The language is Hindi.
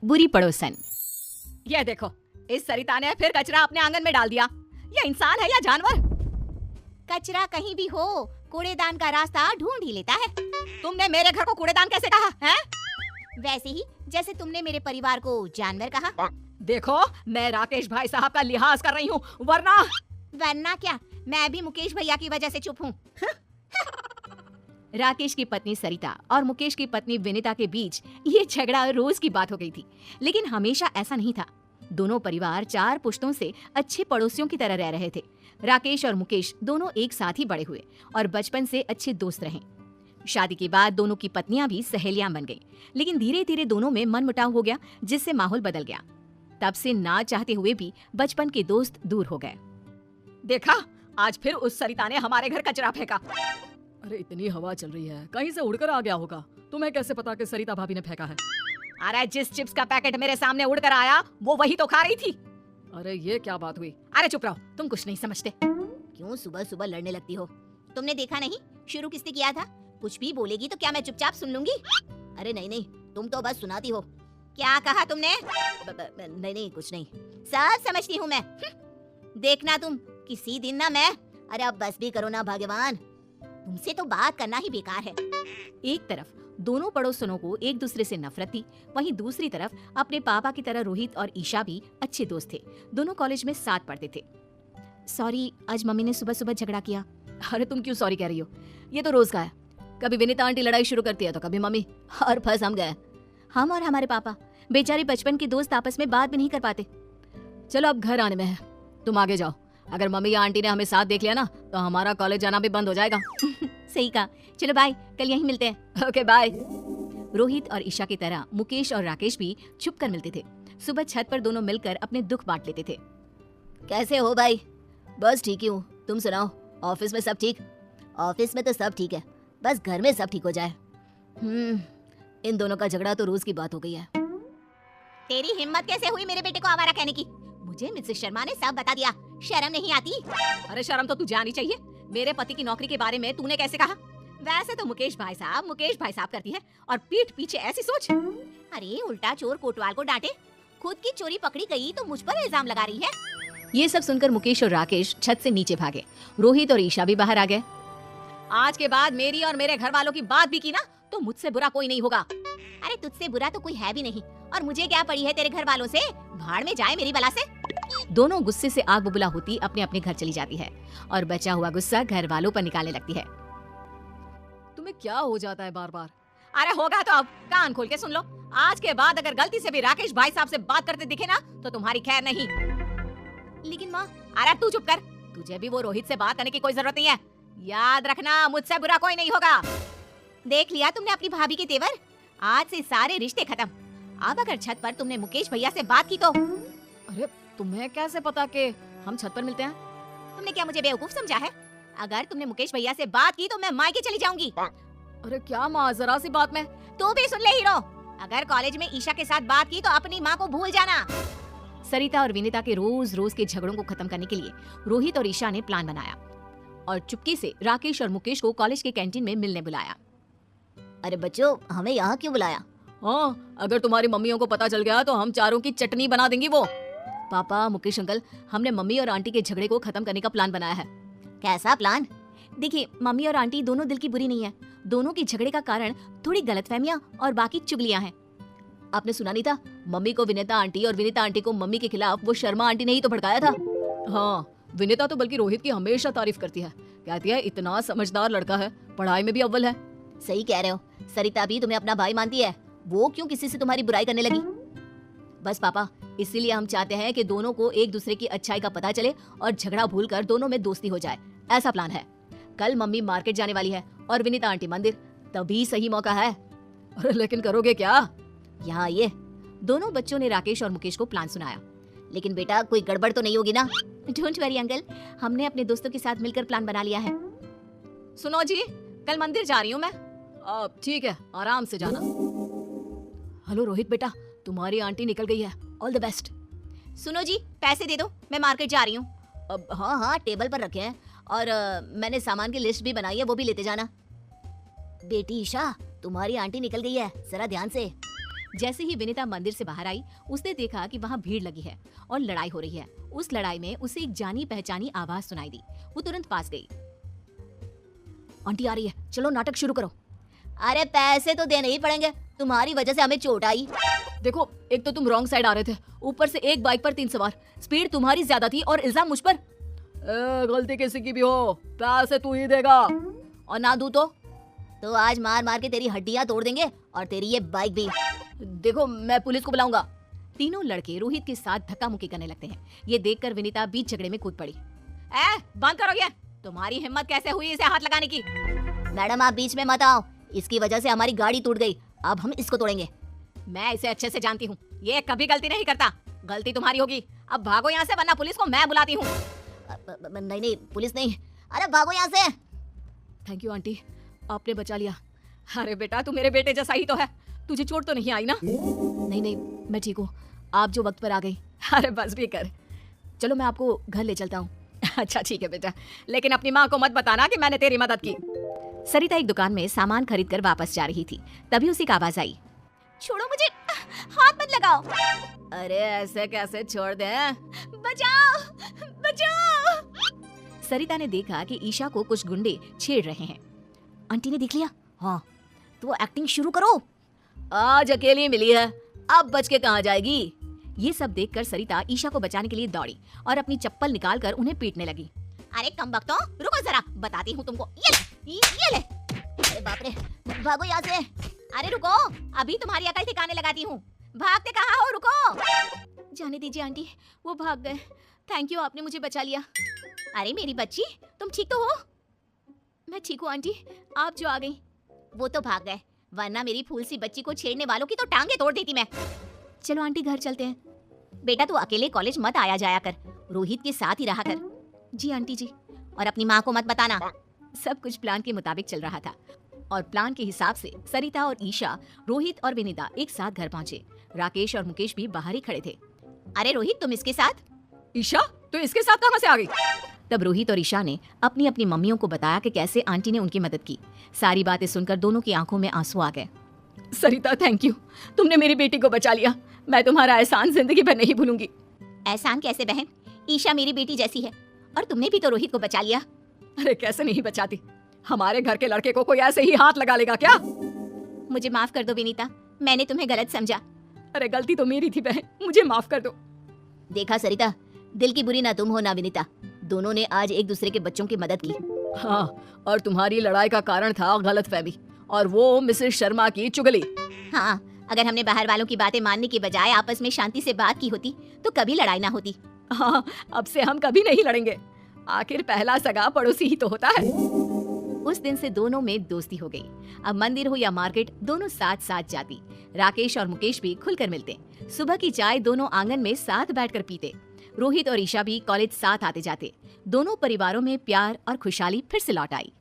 बुरी पड़ोसन। ये देखो, इस सरिता ने फिर कचरा अपने आंगन में डाल दिया। ये इंसान है या जानवर? कचरा कहीं भी हो, कूड़ेदान का रास्ता ढूंढ ही लेता है। तुमने मेरे घर को कूड़ेदान कैसे कहा है? वैसे ही जैसे तुमने मेरे परिवार को जानवर कहा। देखो, मैं राकेश भाई साहब का लिहाज कर रही हूँ, वरना क्या, मैं भी मुकेश भैया की वजह से चुप हूँ। राकेश की पत्नी सरिता और मुकेश की पत्नी विनीता के बीच ये झगड़ा रोज की बात हो गई थी, लेकिन हमेशा ऐसा नहीं था। दोनों परिवार 4 पुश्तों से अच्छे पड़ोसियों की तरह रह रहे थे। राकेश और मुकेश दोनों एक साथ ही बड़े हुए और बचपन से अच्छे दोस्त रहे। शादी के बाद दोनों की पत्नियां भी सहेलियां बन गईं, लेकिन धीरे धीरे दोनों में मनमुटाव हो गया, जिससे माहौल बदल गया। तब से ना चाहते हुए भी बचपन के दोस्त दूर हो गए। देखा, आज फिर उस सरिता ने हमारे घर कचरा फेंका। अरे इतनी हवा चल रही है, कहीं से उड़कर आ गया होगा। तुम्हें कैसे पता कि सरिता भाभी ने फेंका है? अरे जिस चिप्स का पैकेट मेरे सामने उड़कर आया, वो वही तो खा रही थी। अरे ये क्या बात हुई? अरे चुप रहो, तुम कुछ नहीं समझते। क्यों सुबह सुबह लड़ने लगती हो? तुमने देखा नहीं शुरू किसने किया था? कुछ भी बोलेगी तो क्या मैं चुपचाप सुन लूंगी? अरे नहीं, तुम तो बस सुनाती हो। क्या कहा तुमने? नहीं कुछ नहीं, सब समझती हूँ मैं। देखना तुम किसी दिन ना मैं। अरे अब बस भी करो ना भगवान, तुमसे तो बात करना ही बेकार है। एक तरफ दोनों पड़ोसनों को एक दूसरे से नफरत थी, वहीं दूसरी तरफ अपने पापा की तरह रोहित और ईशा भी अच्छे दोस्त थे। दोनों कॉलेज में साथ पढ़ते थे। सॉरी, आज मम्मी ने सुबह सुबह झगड़ा किया। अरे तुम क्यों सॉरी कह रही हो? ये तो रोज का है। कभी विनीता आंटी लड़ाई शुरू करती है तो कभी मम्मी, और फंस हम गए। हम और हमारे पापा बेचारे बचपन के दोस्त आपस में बात भी नहीं कर पाते। चलो अब घर आने में है, तुम आगे जाओ। अगर मम्मी या आंटी ने हमें साथ देख लिया ना तो हमारा कॉलेज जाना भी बंद हो जाएगा। सही कहा, चलो बाय, कल यहीं मिलते हैं। Okay bye. रोहित और ईशा की तरह मुकेश और राकेश भी छुप कर मिलते थे। सुबह छत पर दोनों मिलकर अपने दुख बांट लेते थे। कैसे हो भाई? बस ठीक ही हूँ, तुम सुनाओ, ऑफिस में सब ठीक? ऑफिस में तो सब ठीक है, बस घर में सब ठीक हो जाए। इन दोनों का झगड़ा तो रोज की बात हो गई है। तेरी हिम्मत कैसे हुई मेरे बेटे को आवारा कहने की? मुझे मिसेस शर्मा ने सब बता दिया, शर्म नहीं आती? अरे शर्म तो तुझे आनी चाहिए। मेरे पति की नौकरी के बारे में तूने कैसे कहा? वैसे तो मुकेश भाई साहब करती है, और पीठ पीछे ऐसी सोच। अरे उल्टा चोर कोतवाल को डांटे, खुद की चोरी पकड़ी गई तो मुझ पर इल्जाम लगा रही है। ये सब सुनकर मुकेश और राकेश छत से नीचे भागे। रोहित और ईशा भी बाहर आ गए। आज के बाद मेरी और मेरे घर वालों की बात भी की ना तो मुझसे बुरा कोई नहीं होगा। अरे तुझसे बुरा तो कोई है भी नहीं, और मुझे क्या पड़ी है तेरे घर वालों से? भाड़ में जाए मेरी बला से। दोनों गुस्से से आग बबूला होती अपने अपने घर चली जाती है और बचा हुआ गुस्सा घर वालों पर निकालने लगती है। तुम्हें क्या हो जाता है बार बार? अरे होगा तो अब कान खोल के सुन लो। आज के बाद अगर गलती से भी राकेश भाई साहब से बात करते दिखे ना तो तुम्हारी खैर नहीं। लेकिन माँ। अरे तू चुप कर, तुझे भी वो रोहित से बात करने की कोई जरूरत नहीं है। याद रखना, मुझसे बुरा कोई नहीं होगा। देख लिया तुमने अपनी भाभी के तेवर, आज से सारे रिश्ते खत्म। अब अगर छत पर तुमने मुकेश भैया से बात की तो? अरे तुम्हें कैसे पता कि हम छत पर मिलते हैं? तुमने क्या मुझे बेवकूफ समझा है? अगर तुमने मुकेश भैया से बात की तो मैं मायके चली जाऊंगी। अरे क्या माँ, जरा सी बात में। तू भी सुन ले हीरो, अगर कॉलेज में ईशा के साथ बात की तो अपनी माँ को भूल जाना। सरिता और विनीता के रोज रोज के झगड़ों को खत्म करने के लिए रोहित और ईशा ने प्लान बनाया और चुपके से राकेश और मुकेश को कॉलेज के कैंटीन में मिलने बुलाया। अरे बच्चों, हमें यहाँ क्यों बुलाया? हाँ, अगर तुम्हारी मम्मियों को पता चल गया तो हम चारों की चटनी बना देंगी वो। पापा, मुकेश अंकल, हमने मम्मी और आंटी के झगड़े को खत्म करने का प्लान बनाया है। कैसा प्लान? देखिए, मम्मी और आंटी दोनों दिल की बुरी नहीं है। दोनों की झगड़े का कारण थोड़ी गलतफहमियां और बाकी चुगलियां हैं। आपने सुना नहीं था? मम्मी को विनीता आंटी और विनीता आंटी को मम्मी के खिलाफ वो शर्मा आंटी ने ही तो भड़काया था। हाँ, विनीता तो बल्कि रोहित की हमेशा तारीफ करती है, कहती है इतना समझदार लड़का है, पढ़ाई में भी अव्वल है। सही कह रहे हो, सरिता भी तुम्हें अपना भाई मानती है, वो क्यों किसी से तुम्हारी बुराई करने लगी? बस पापा, इसीलिए हम चाहते हैं कि दोनों को एक दूसरे की अच्छाई का पता चले और झगड़ा भूलकर दोनों में दोस्ती हो जाए। ऐसा प्लान है। कल मम्मी मार्केट जाने वाली है और विनीता आंटी मंदिर, तभी सही मौका है। अरे लेकिन करोगे क्या? यहाँ आइए। दोनों बच्चों ने राकेश और मुकेश को प्लान सुनाया। लेकिन बेटा, कोई गड़बड़ तो नहीं होगी ना? डोंट वरी अंकल, हमने अपने दोस्तों के साथ मिलकर प्लान बना लिया है। सुनो जी, कल मंदिर जा रही हूँ मैं। ठीक है, आराम से जाना। हेलो रोहित बेटा, तुम्हारी आंटी निकल गई है, ऑल द बेस्ट। सुनो जी, पैसे दे दो, मैं मार्केट जा रही हूँ। हाँ, टेबल पर रखे हैं, और मैंने सामान की लिस्ट भी बनाई है, वो भी लेते जाना। बेटी ईशा, तुम्हारी आंटी निकल गई है, जरा ध्यान से। जैसे ही विनीता मंदिर से बाहर आई, उसने देखा कि वहाँ भीड़ लगी है और लड़ाई हो रही है। उस लड़ाई में उसे एक जानी पहचानी आवाज सुनाई दी। वो तुरंत पास गई। आंटी आ रही है, चलो नाटक शुरू करो। अरे पैसे तो देने ही पड़ेंगे, तुम्हारी वजह से हमें चोट आई। देखो, एक तो तुम रॉन्ग साइड आ रहे थे, ऊपर से एक बाइक पर 3 सवार, स्पीड तुम्हारी ज्यादा थी और इल्जाम मुझ पर। गलती किसी की भी हो, पैसे तू ही देगा, और ना दूं तो आज मार मार के तेरी हड्डियां तोड़ देंगे और तेरी ये बाइक भी। देखो, मैं पुलिस को बुलाऊंगा। तीनों लड़के रोहित के साथ धक्का मुक्की करने लगते हैं। ये देखकर विनीता बीच झगड़े में कूद पड़ी। बंद करो ये, तुम्हारी हिम्मत कैसे हुई इसे हाथ लगाने की? मैडम आप बीच में मत आओ, इसकी वजह से हमारी गाड़ी टूट गई, अब हम इसको तोड़ेंगे। मैं इसे अच्छे से जानती हूँ, ये कभी गलती नहीं करता। गलती तुम्हारी होगी, अब भागो यहाँ से वरना पुलिस को मैं बुलाती हूँ। नहीं नहीं, पुलिस नहीं, अरे भागो यहाँ से। थैंक यू आंटी, आपने बचा लिया। अरे बेटा, तू मेरे बेटे जैसा ही तो है, तुझे चोट तो नहीं आई ना? नहीं नहीं, मैं ठीक हूँ, आप जो वक्त पर आ गई। अरे बस भी कर, चलो मैं आपको घर ले चलता हूँ। अच्छा ठीक है बेटा, लेकिन अपनी माँ को मत बताना कि मैंने तेरी मदद की। सरिता एक दुकान में सामान खरीद कर वापस जा रही थी, तभी उसे एक आवाज आई। छोड़ो मुझे, हाथ मत लगाओ। अरे ऐसे कैसे छोड़ दे? बचाओ बचाओ। सरिता ने देखा कि ईशा को कुछ गुंडे छेड़ रहे हैं। आंटी ने देख लिया? हाँ, तो एक्टिंग शुरू करो। आज अकेली मिली है, अब बच के कहाँ जाएगी? ये सब देखकर सरिता ईशा को बचाने के लिए दौड़ी और अपनी चप्पल निकालकर उन्हें पीटने लगी। अरे कम बख्तो, रुको जरा, बताती हूँ तुमको। ये ले। अरे बाप रे, भागो यहाँ से। अरे रुको, अभी तुम्हारी अकल ठिकाने लगाती हूँ। भागते कहाँ हो, रुको। जाने दीजिए आंटी, वो भाग गए। थैंक यू, आपने मुझे बचा लिया। अरे मेरी बच्ची, तुम ठीक तो हो? मैं ठीक हूँ आंटी, आप जो आ गई। वो तो भाग गए, वरना मेरी फूल सी बच्ची को छेड़ने वालों की तो टांगे तोड़ देती मैं। चलो आंटी, घर चलते हैं। बेटा तू अकेले कॉलेज मत आया जाया कर, रोहित के साथ ही रहा कर। जी आंटी जी। और अपनी माँ को मत बताना। सब कुछ प्लान के मुताबिक चल रहा था और प्लान के हिसाब से सरिता और ईशा, रोहित और विनीता एक साथ घर पहुंचे। राकेश और मुकेश भी बाहर ही खड़े थे। अरे रोहित, तुम इसके साथ? ईशा, तो इसके साथ कहाँ से आ गई? तब रोहित और ईशा ने अपनी अपनी मम्मियों को बताया कि कैसे आंटी ने उनकी मदद की। सारी बातें सुनकर दोनों की आंखों में आंसू आ गए। सरिता, थैंक यू, तुमने मेरी बेटी को बचा लिया। मैं तुम्हारा एहसान जिंदगी भर नहीं भूलूंगी। एहसान कैसे बहन, ईशा मेरी बेटी जैसी है और तुमने भी तो रोहित को बचा लिया। अरे कैसे नहीं बचाती, हमारे घर के लड़के को कोई ऐसे ही हाथ लगा लेगा क्या? मुझे माफ कर दो विनीता, मैंने तुम्हें गलत समझा। अरे गलती तो मेरी थी बहन, मुझे माफ कर दो। देखा सरिता, दिल की बुरी ना तुम हो ना विनीता, दोनों ने आज एक दूसरे के बच्चों की मदद की। हाँ, और तुम्हारी लड़ाई का कारण था गलतफहमी, और वो मिसेस शर्मा की चुगली। हाँ, अगर हमने बाहर वालों की बातें मानने की बजाय आपस में शांति से बात की होती तो कभी लड़ाई ना होती। हाँ, अब से हम कभी नहीं लड़ेंगे, आखिर पहला सगा पड़ोसी ही तो होता है। उस दिन से दोनों में दोस्ती हो गई। अब मंदिर हो या मार्केट, दोनों साथ साथ जाती। राकेश और मुकेश भी खुलकर मिलते। सुबह की चाय दोनों आंगन में साथ बैठकर पीते। रोहित और ईशा भी कॉलेज साथ आते जाते। दोनों परिवारों में प्यार और खुशहाली फिर से लौट आई।